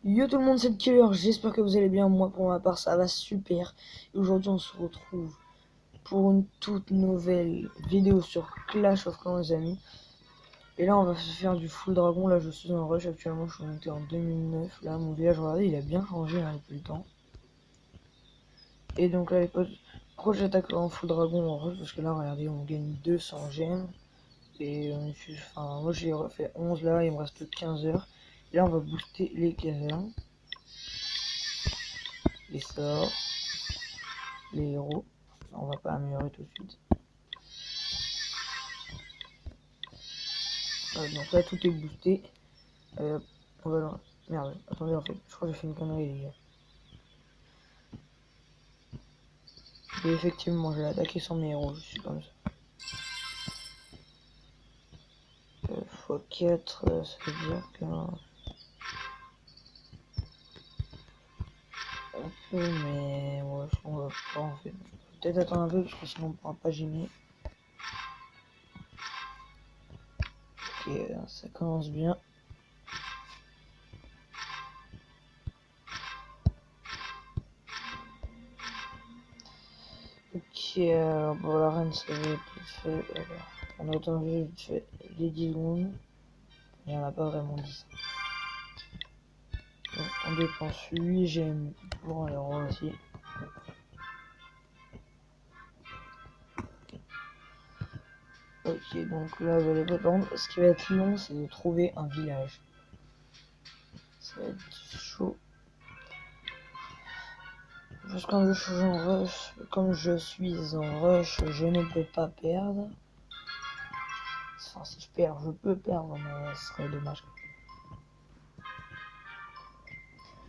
Yo tout le monde, c'est le Killer, j'espère que vous allez bien, moi pour ma part ça va super. Et aujourd'hui on se retrouve pour une toute nouvelle vidéo sur Clash of Clans les amis. Et là on va se faire du full dragon, là je suis en rush actuellement, je suis monté en 2009. Là mon village, regardez, il a bien changé depuis le temps. Et donc là les potes, pourquoi j'attaque en full dragon en rush? Parce que là regardez, on gagne 200 gemmes. Et enfin, moi j'ai refait 11 là, il me reste 15 heures. Et là on va booster les casernes. Les sorts, les héros. On va pas améliorer tout de suite. Donc là tout est boosté. On va... Merde, attendez, en fait, je crois que j'ai fait une connerie les gars. Et effectivement, j'ai attaqué sans mes héros, je suis comme ça. x4, ça veut dire que... On peut, mais... Ouais, on va pas en fait. Peut-être attendre un peu, parce que sinon on pourra pas gêner. Ok, ça commence bien. Ok, bon, la reine, ça va être fait. On a attendu fait les 10 secondes. Il n'y en a pas vraiment 10. Donc, on dépense 8 gemmes pour un héros aussi. Ok, donc là, vous allez attendre. Ce qui va être long, c'est de trouver un village. Ça va être chaud. Parce que comme je suis en rush, je ne peux pas perdre. Enfin, si je perds, je peux perdre, mais ce serait dommage.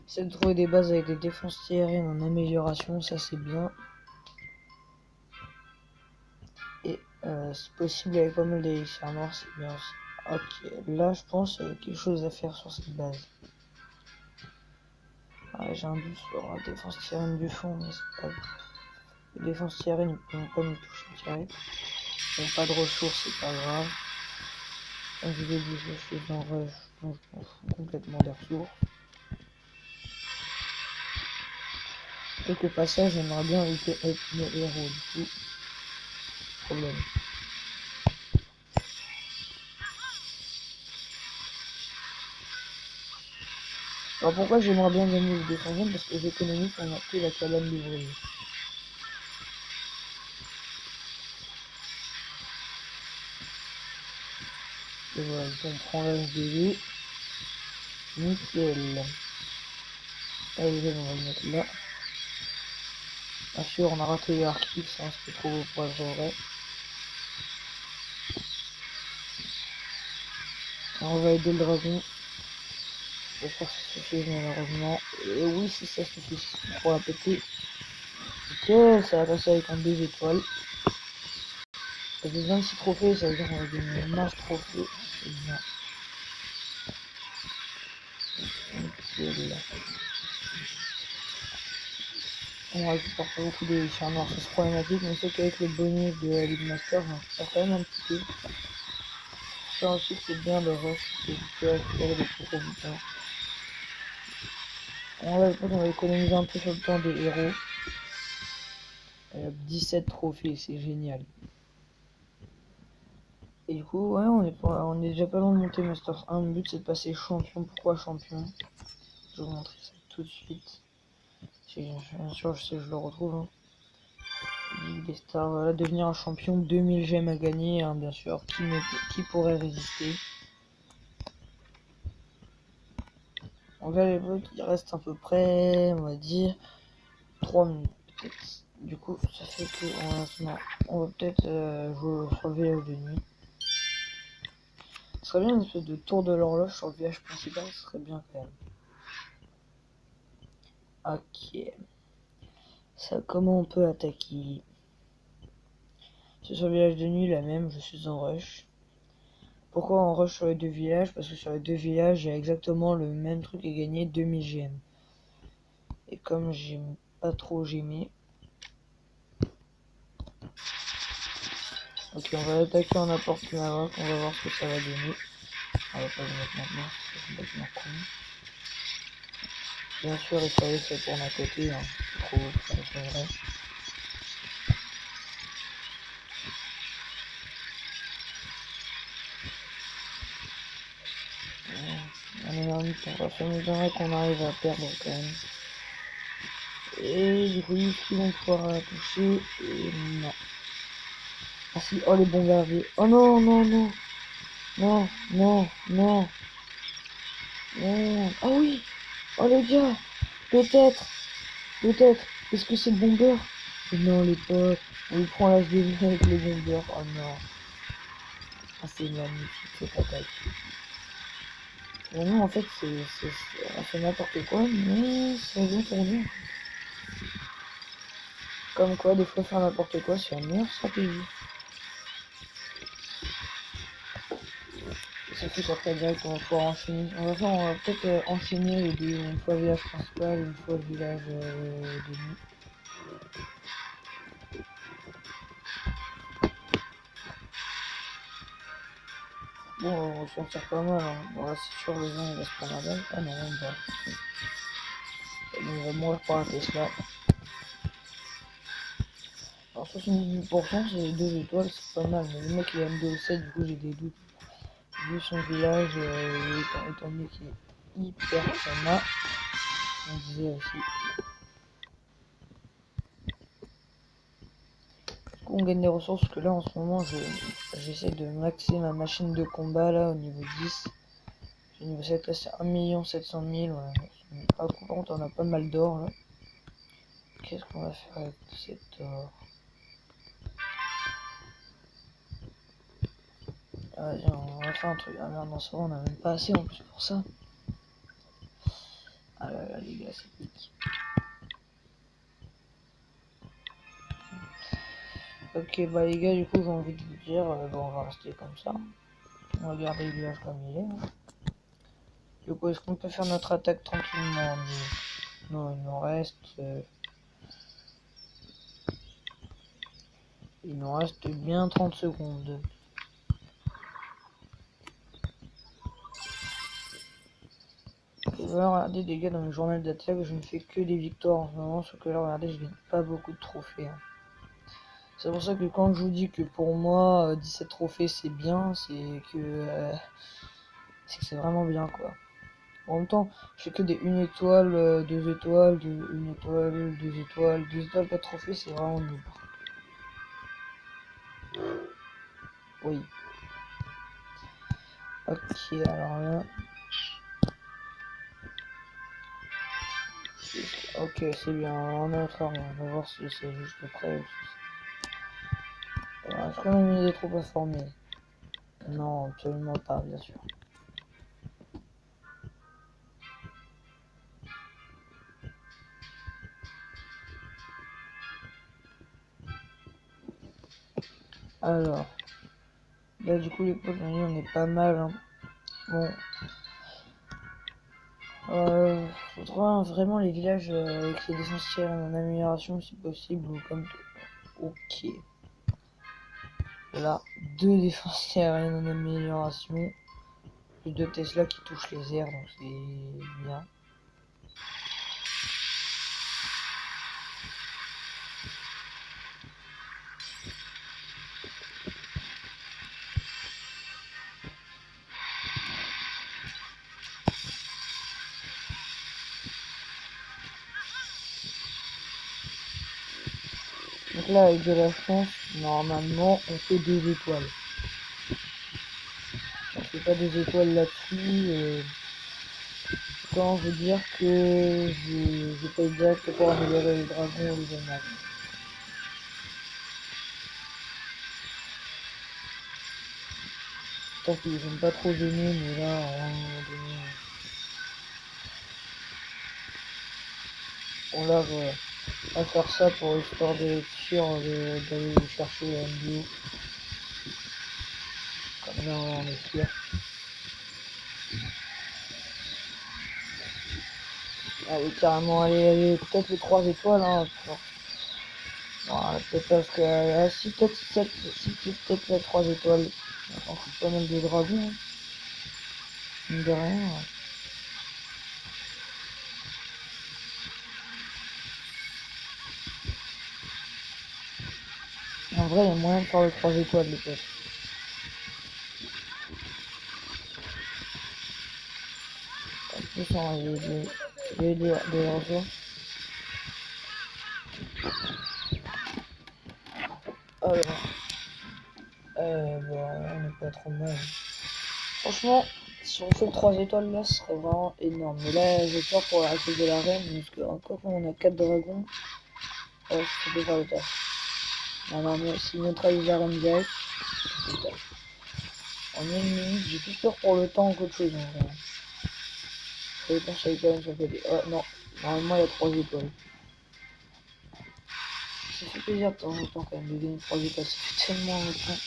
C'est de trouver des bases avec des défenses aériennes en amélioration, ça c'est bien. Et c'est possible avec pas mal d'élixirs noirs, c'est bien aussi. Ok, là je pense qu'il y a quelque chose à faire sur cette base. Ouais, j'ai un doute sur la défense aérienne du fond, mais c'est pas grave. Les défenses aériennes ils pourront pas me toucher direct. Ils n'ont pas de ressources, c'est pas grave. Comme je vous ai dit, je suis en rush, donc je m'en fous complètement des ressources. Donc au passage, j'aimerais bien éviter avec mes héros, du coup, problème. Alors pourquoi j'aimerais bien gagner les défenses? Parce que j'économise pour acheter la cabane d'ouvrier. Et voilà, on prend l'HDV. Nickel. Allez, on va le mettre là. Bien sûr, on a raté les archives, ça c'était trop beau pour être vrai. Alors, on va aider le dragon. J'espère que ça suffit malheureusement. Et oui, si ça suffit pour la péter. Ok, ça va passer avec un 2 étoiles. Ça fait 26 trophées, ça veut dire qu'on va gagner une masse trophée. C'est bien. Nickel. On récupère pas beaucoup d'élixirs noirs, c'est problématique, mais c'est qu'avec le bonus de la Ligue Master, j'en récupère quand même un petit peu. Ça ensuite c'est bien le rush, c'est que tu peux récupérer des gros butins. On va économiser un peu sur le temps des héros. 17 trophées, c'est génial. Et du coup, ouais, on est déjà pas loin de monter Master 1. Le but c'est de passer champion. Pourquoi champion? Je vais vous montrer ça tout de suite. Bien sûr, je sais que je le retrouve. Hein. Ligue des stars, voilà, devenir un champion, 2000 gemmes à gagner, hein, bien sûr. Qui pourrait résister? On va les votes, il reste à peu près, on va dire, 3 minutes peut-être. Du coup, ça fait que on va peut-être jouer sur le village de nuit. Ce serait bien une espèce de tour de l'horloge sur le village principal, ce serait bien quand même. Ok. Ça, comment on peut attaquer? C'est sur le village de nuit, la même, je suis en rush. Pourquoi on rush sur les deux villages? Parce que sur les deux villages, j'ai exactement le même truc à gagner, 2000 gemmes. Et comme j'aime pas trop gemmer. Ok, on va attaquer en apporte Maroc, on va voir ce que ça va donner. On va pas le mettre maintenant, c'est complètement con. Bien sûr, il fallait que ça tourne à côté, hein. C'est trop, ça me vrai. Allez, ça m'étonnerait qu'on arrive à perdre quand même. Et du coup, est-ce qu'ils vont pouvoir toucher? Et non. Ah si, oh les bombardiers. Oh non, non, non. Non, non, non. Non. Oh oui. Oh les gars. Peut-être. Peut-être. Est-ce que c'est le bomber? Non, les potes. On lui prend l'âge de vie avec le bomber. Oh non. Ah, c'est magnifique cette attaque. Vraiment, en fait, on fait n'importe quoi, mais c'est bien pour nous. Comme quoi, des fois, faire n'importe quoi, c'est la meilleure stratégie. Ça fait qu'après, direct, on va pouvoir enchaîner. On va peut-être enchaîner les deux, une fois le village principal, une fois le village de nuit. Bon, on s'en tire pas mal, hein. Bon, là, c'est sûr, le vent, il va se prendre la balle. Ah non, même pas. Il va mourir par un Tesla. Alors, 78%, c'est 2 étoiles, c'est pas mal. Mais le mec, il a M207, du coup, j'ai des doutes. Vu son village, étant donné qu'il est hyper sama, on disait aussi. Du coup, on gagne des ressources, parce que là, en ce moment, j'essaie de maxer ma machine de combat, là, au niveau 10. Au niveau 7, là, c'est 1 700 000, voilà. On est pas content, on a pas mal d'or, là. Qu'est-ce qu'on va faire avec cet or? Ah, viens, on va faire un truc. Ah merde, non, ça va, on a même pas assez en plus pour ça. Ah là là, les gars, c'est pique. Ok, bah les gars, du coup, j'ai envie de vous dire, bon, on va rester comme ça. On va garder le village comme il est. Hein. Du coup, est-ce qu'on peut faire notre attaque tranquillement? Non, il nous reste bien 30 secondes. Et voilà, regardez les gars, dans le journal d'attaque, je ne fais que des victoires en ce moment, sauf que là, regardez, je gagne pas beaucoup de trophées. Hein. C'est pour ça que quand je vous dis que pour moi, 17 trophées c'est bien, c'est vraiment bien quoi. En même temps, je fais que des 1 étoile, 2 étoiles, 1 étoile, 2 étoiles, 2 étoiles, 4 trophées, c'est vraiment nul. Oui. Ok, alors là. Ok, c'est bien, on est autre rien. On va voir si c'est juste prêt. Est-ce qu'on a mis des troupes à former? Non, absolument pas, bien sûr. Alors, là du coup les potes, on est pas mal. Hein. Bon. Faudra vraiment les villages avec les essentiels en amélioration si possible ou comme ok. Là, 2 défenses aériennes en amélioration. Plus de Tesla qui touchent les airs, donc c'est bien. Donc là, avec de la chance, normalement, on fait 2 étoiles. Si on fait pas 2 étoiles là-dessus, quand je veux dire que je paye direct pour améliorer les dragons ou les animaux. Tant pis, j'aime pas trop donner, mais là, à un moment donné, on l'a, voilà. On va faire ça pour histoire d'être sûr d'aller chercher la NBO. Comme là, on est sûr. Allez, carrément, allez, peut-être les 3 étoiles, hein. Non, peut-être parce que, si, peut-être 7, si, peut-être les 3 étoiles. On fait pas mal de dragons, hein. Mine de rien. En vrai, il y a moyen de faire le 3 étoiles, les potes. En plus, j'ai eu des ressources. Alors, bon, on n'est pas trop mal. Franchement, si on fait le 3 étoiles là, ce serait vraiment énorme. Mais là, j'ai peur pour la cause de la reine, parce que encore quand on a 4 dragons, ça peut faire le taf. Non, mais si neutralise la reine direct, ça fait le taf. En une minute, j'ai plus peur pour le temps qu'autre chose en vrai. Ça dépend si quand même ça peut aller. Oh non, normalement il y a 3 étoiles. Ça fait plaisir de temps en temps quand même de gagner 3 étoiles, ça fait tellement longtemps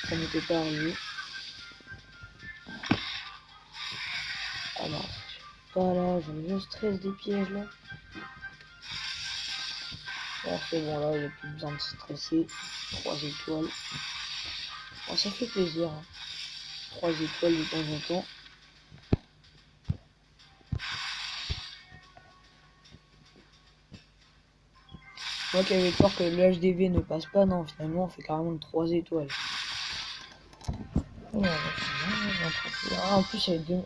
que ça m'était pas arrivé. Ah non, pas là, je stresse des pièges là. Bon, c'est bon là, il n'y a plus besoin de stresser. 3 étoiles. Bon, ça fait plaisir. Hein. 3 étoiles de temps en temps. Moi qui avais peur que le HDV ne passe pas, non, finalement on fait carrément 3 étoiles. Oh, ah, en plus, il y avait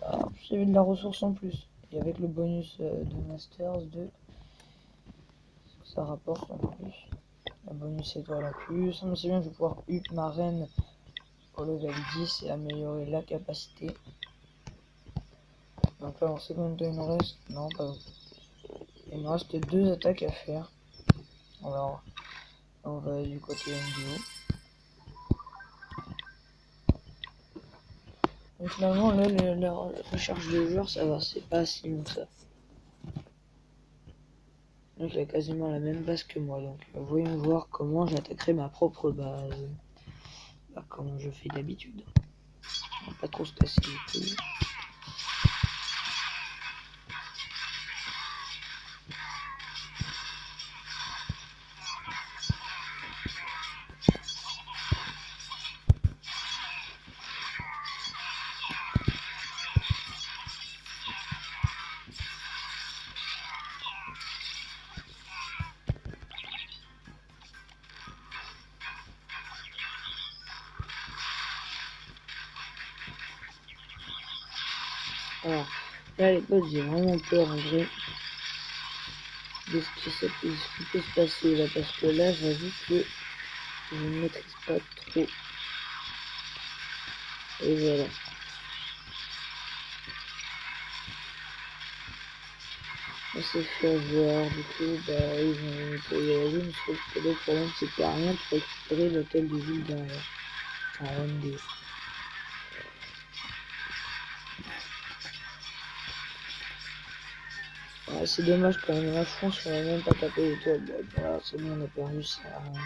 il y avait de la ressource en plus. Et avec le bonus de Masters 2, ça rapporte en plus. Un bonus étoile en plus. Ça me c'est bien, je vais pouvoir up ma reine au level 10 et améliorer la capacité. Donc là, on sait combien de temps il nous reste. Non, pas beaucoup. Il me reste 2 attaques à faire. Alors, on va du côté NDO. Donc finalement, là, la recherche de joueurs, ça va, c'est pas si long que ça. Donc il a quasiment la même base que moi, donc voyons voir comment j'attaquerai ma propre base. Bah, comme je fais d'habitude. Pas trop se casser les couilles. Alors, là les potes, j'ai vraiment peur en vrai de ce qui peut se passer là, parce que là j'avoue que je ne maîtrise pas trop. Et voilà. On s'est fait avoir, du coup, bah ils ont nettoyé la zone, sauf que le problème c'est qu'il n'y a rien pour récupérer l'hôtel de ville derrière. En RND. Ouais, c'est dommage quand même, là je pense qu'on a même pas tapé l'étoile. Bon, voilà, c'est bon, on a perdu, ça sert à rien.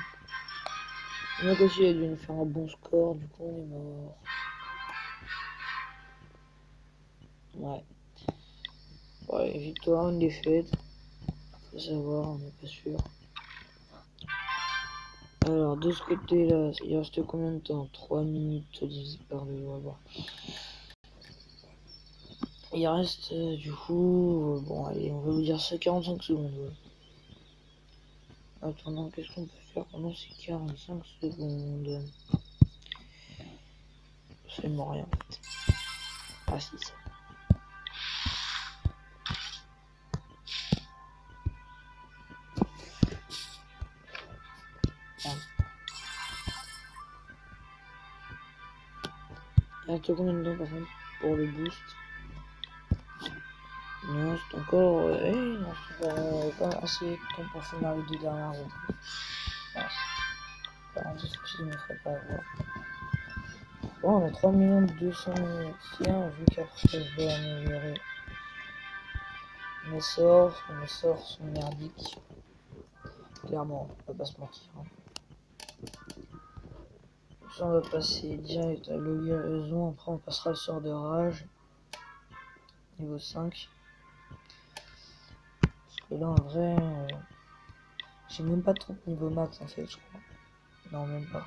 Le mec aussi a dû nous faire un bon score, du coup on est mort. Ouais. Ouais, victoire, une défaite. Faut savoir, on n'est pas sûr. Alors, de ce côté-là, il reste combien de temps? 3 minutes divisé par 2, on va voir. Il reste, du coup, bon, allez, on va vous dire ça 45 secondes. Ouais. Attendant, qu'est-ce qu'on peut faire pendant ces 45 secondes? C'est rien en fait. Ah si, ça. Il reste combien de temps par contre pour le boost? Non, c'est encore. Non, c'est pas assez de temps pour finir les 2 dernières rondes. Mince. Alors, j'espère que je ne me ferai pas avoir. Bon, on a 3 200 000 tiens, vu qu'après je dois améliorer mes sorts sont merdiques. Clairement, on va pas se mentir. Hein. Ça, on va passer direct à l'occasion, après on passera le sort de rage. Niveau 5. Parce que là en vrai, j'ai même pas trop de niveau max en fait, je crois. Non, même pas.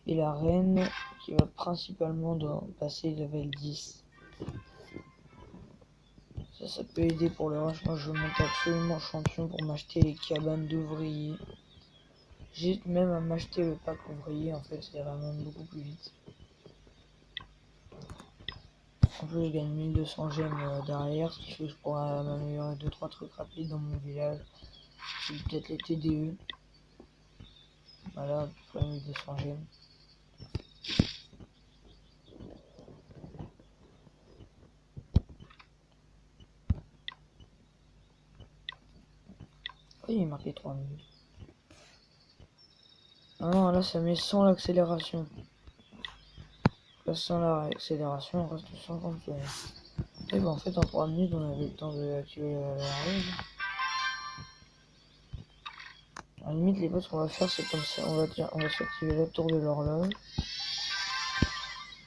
Et la reine qui va principalement passer level 10. Ça peut aider pour le rush. Moi, je monte absolument champion pour m'acheter les cabanes d'ouvriers. J'ai même à m'acheter le pack ouvrier, en fait, ça ira même beaucoup plus vite. En plus, je gagne 1200 gemmes derrière, ce qui fait que je pourrais m'améliorer 2-3 trucs rapides dans mon village. C'est peut-être les TDE. Voilà, 1200 gemmes. Oui, il est marqué 3 minutes. Ah non, là ça met sans l'accélération. Là, sans l'accélération, on reste 50 km. Et ben en fait, en 3 minutes, on avait le temps d'activer la règle. À la limite, les potes, ce qu'on va faire, c'est comme ça. On va s'activer la tour de l'horloge.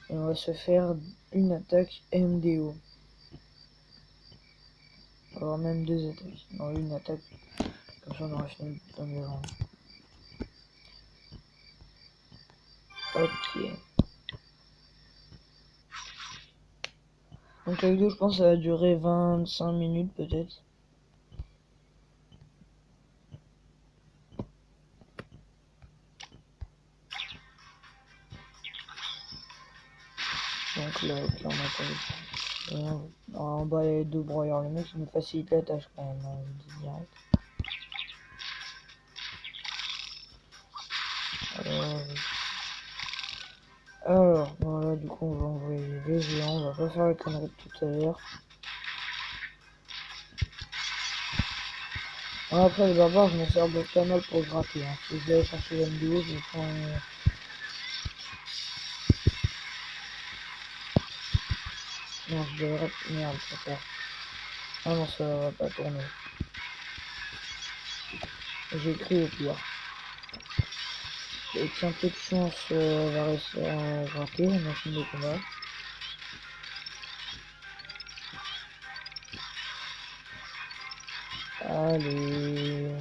Et on va se faire une attaque MDO. On va avoir même 2 attaques. Non, une attaque. Comme ça, on aura fini dans le round. Ok. Donc la vidéo, je pense, ça va durer 25 minutes peut-être. Donc là, ok, on a en bas, il y a les 2 broyeurs. Le mec, il me facilite la tâche quand même, hein, je dis direct. Alors, voilà, du coup, on va envoyer les géants. On va pas faire la connerie de tout à l'heure. Après, les barbares, je m'en sers de pas mal pour gratter. Hein. Si je vais aller chercher la vidéo, je vais prendre. Non, je devrais. Merde, ça faire. Ah non, ça va pas tourner. J'ai écrit au pire. Avec un peu de chance, on va réussir à gratter la machine de combat. Allez.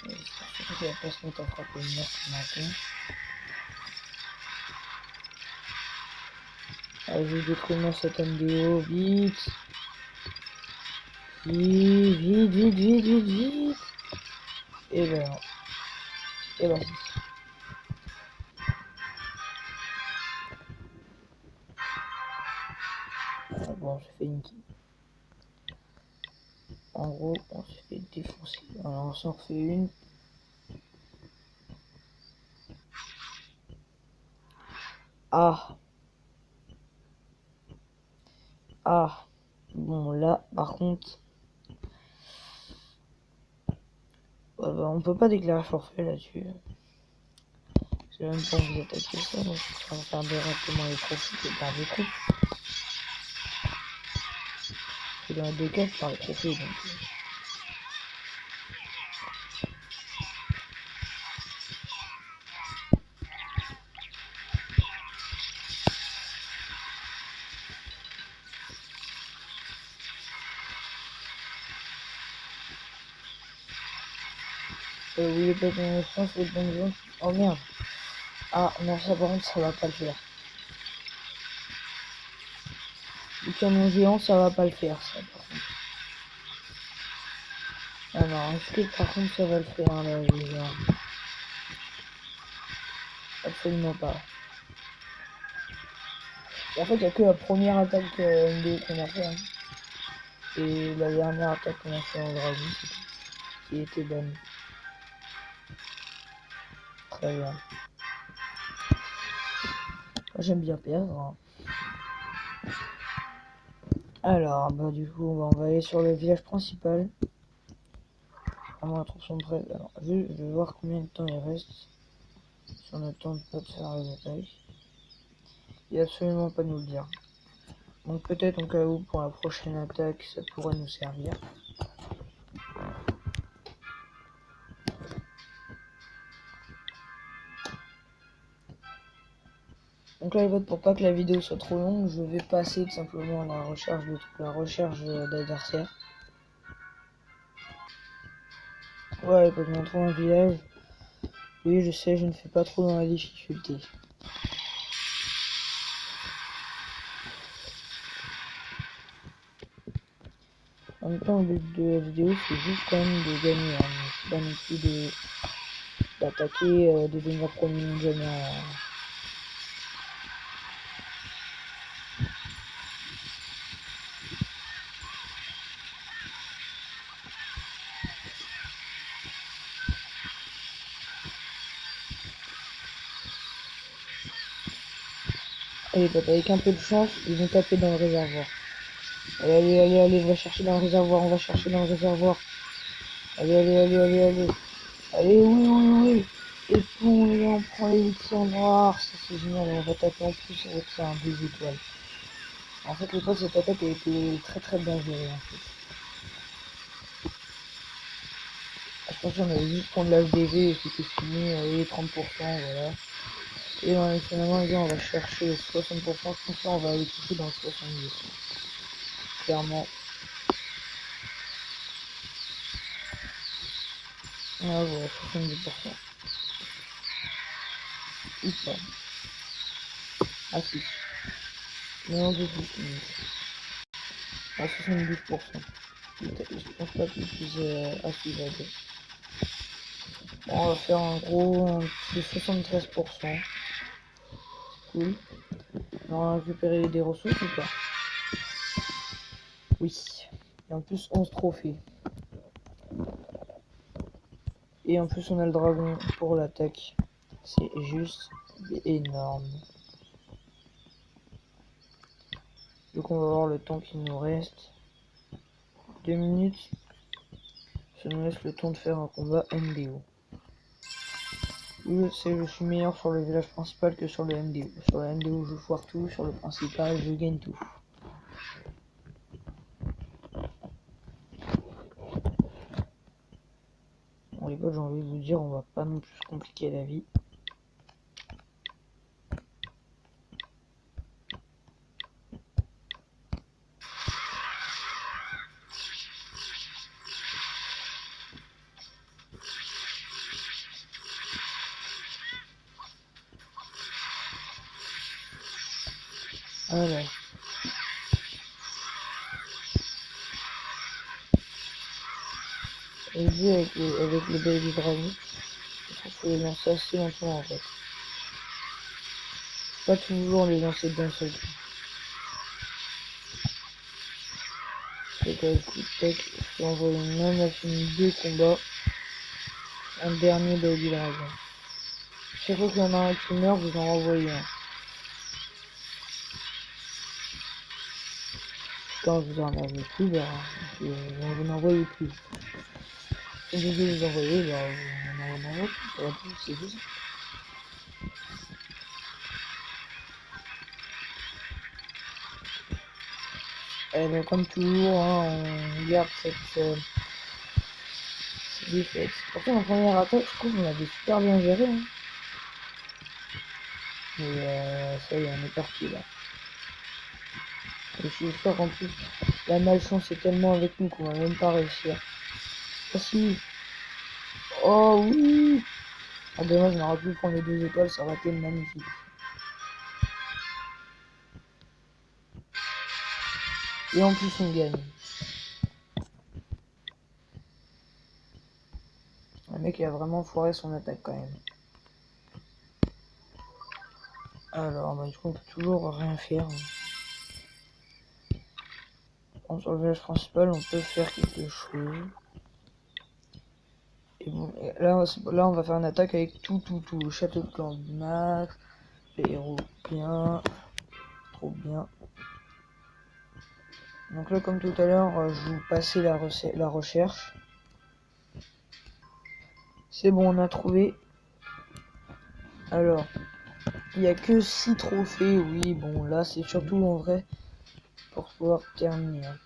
J'espère qu'il va pas se mettre à frapper une merde comme un con. Allez, détruis-moi cette MDO, vite. Vite, vite, vite, vite, vite, vite. Et ben non. Et ben si. Ah bon, on s'est fait une kill. En gros, on s'est fait défoncer. Alors on s'en refait une. Ah. Ah. Bon là, par contre. Bah, on peut pas déclarer forfait là-dessus. J'ai même pas envie d'attaquer ça, donc ça va faire directement les profits que par des troupes. Et dans les deux cas, je parle profit donc. Oui, les potes en France, les bonnes zones. Oh merde. Ah non, ça par contre, ça va pas le faire. Le canon géant, ça va pas le faire, ça par contre. Ah non, est-ce que par contre ça va le faire là, les géants? Absolument pas. En fait, il n'y a que la première attaque MDO qu'on a fait. Hein. Et la dernière attaque qu'on a fait en dragon, qui était bonne. Très bien. Moi, j'aime bien perdre. Hein. Alors, bah du coup, on va aller sur le village principal. Vraiment, les troupes sont prêtes. Alors, je vais voir combien de temps il reste. Si on a le temps de pas de faire les attaques. Il a absolument pas nous le dire. Donc peut-être en cas où pour la prochaine attaque, ça pourrait nous servir. Donc là, les votes, pour pas que la vidéo soit trop longue, je vais passer tout simplement à la recherche d'adversaires. Ouais, les potes, on trouve un village. Oui, je sais, je ne fais pas trop dans la difficulté. En même temps, le but de la vidéo, c'est juste quand même de gagner. Hein. C'est pas non plus d'attaquer, de devenir premier mondial. Allez, papa, avec un peu de chance, ils vont taper dans le réservoir. Allez, allez, allez, allez, on va chercher dans le réservoir, on va chercher dans le réservoir. Allez, allez, allez, allez, allez. Allez, oui, oui, oui. Et bon, et on prend les 800 noirs. Ça, c'est génial. On va taper en plus avec ça, un 2 étoiles. En fait, les potes, cette attaque a été très très bien gérée, en fait. Je pense qu'on allait juste prendre l'HDV et c'était fini. Allez, 30%, voilà. Et dans les finalement, les gars, on va chercher les 60%. Je pense que là, on va aller toucher dans le 70. Clairement. Ah, voilà, 70%. Ou pas. Ah, si. Mais un peu plus, limite. À 72%. Je pense pas qu'il puisse assurer. Bon, on va faire un gros de 73%. Cool. On va récupérer des ressources ou pas? Oui. Et en plus 11 trophées. Et en plus on a le dragon pour l'attaque. C'est juste énorme. Donc on va voir le temps qu'il nous reste. 2 minutes. Ça nous laisse le temps de faire un combat MDO. Je suis meilleur sur le village principal que sur le MDO. Sur le MDO je foire tout, sur le principal je gagne tout. Bon les potes, j'ai envie de vous dire, on va pas non plus se compliquer la vie. Alors. Et le jeu avec le Baby Dragon, je trouve qu'il faut les lancer assez lentement en fait. Pas toujours les lancer d'un seul coup. C'est qu'avec coup de tech, je peux envoyer même à finir 2 combats. Un dernier Baby Dragon. Chaque fois qu'il y en a un qui meurt, vous en renvoyez un. Quand vous en avez plus, bah, vous n'envoyez plus. Si vous devez vous envoyer, bah, vous n'en envoyez plus. Ça va plus, c'est juste. Et donc, comme toujours, hein, on garde cette défaite. Pourtant, la première attaque, je trouve qu'on l'avait super bien géré. Hein. Mais ça y est, on est parti là. Et je suis sûr qu'en plus, la malchance est tellement avec nous qu'on va même pas réussir. Ah si. Oh oui. Ah dommage, on aurait pu prendre les 2 étoiles, ça aurait été magnifique. Et en plus, on gagne. Le mec, il a vraiment foiré son attaque quand même. Alors, bah, du coup, on peut toujours rien faire. Sur le village principal, on peut faire quelque chose. Et bon, là, on va faire une attaque avec tout. Le château de clan max, les héros bien, trop bien. Donc là, comme tout à l'heure, je vous passais la recherche. C'est bon, on a trouvé. Alors, il n'y a que 6 trophées. Oui, bon, là, c'est surtout en vrai pour pouvoir terminer. Hein.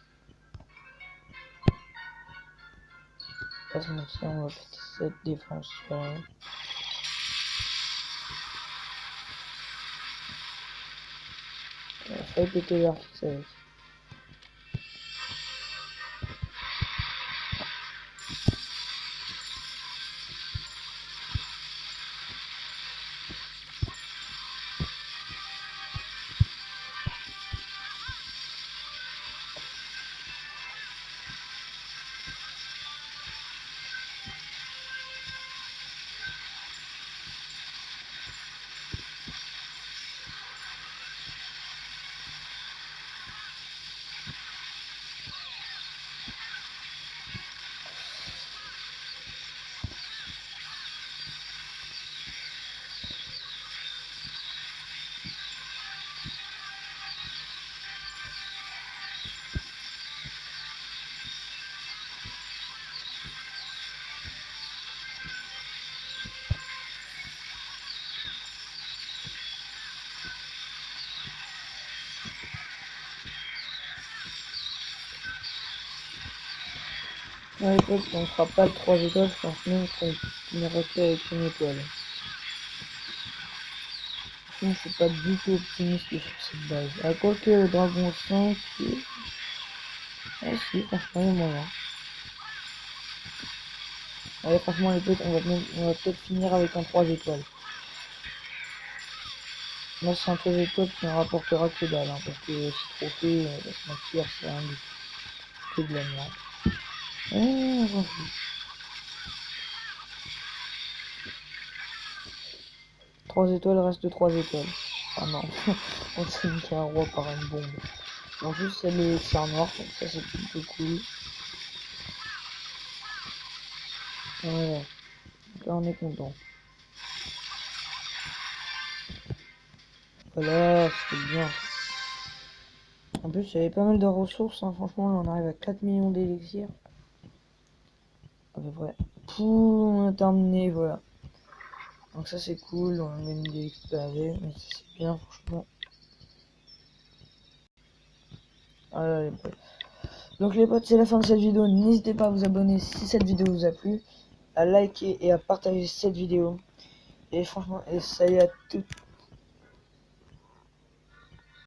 Pas se mentir, on va péter cette défense. Voilà. Il fallait péter leur fixe avec. les potes, on fera pas le 3 étoiles, je pense même qu'on finira qu'avec une étoile. Je suis pas du tout optimiste sur cette base. À quoi que le dragon 5... Ah si, franchement, il y a moyen. Allez, franchement, les potes, on va peut-être finir avec un 3 étoiles. Moi, c'est un 3 étoiles qui ne rapportera que dalle, hein, parce que ce trophée, on va se mentir, c'est un que de la merde. On s'en fout. 3 étoiles reste 3 étoiles. Ah non, on s'est mis un roi par une bombe. En plus, c'est le élixir noir, donc ça c'est plutôt cool. Voilà, donc là on est content. Voilà, c'est bien. En plus, il y avait pas mal de ressources, hein. Franchement, là on arrive à 4 millions d'élixirs. À peu près. Pouh, on a terminé, voilà. Donc ça c'est cool, on a même des XP avec, mais c'est bien, franchement. Voilà les potes. Donc les potes, c'est la fin de cette vidéo. N'hésitez pas à vous abonner si cette vidéo vous a plu, à liker et à partager cette vidéo. Et franchement, et salut à toutes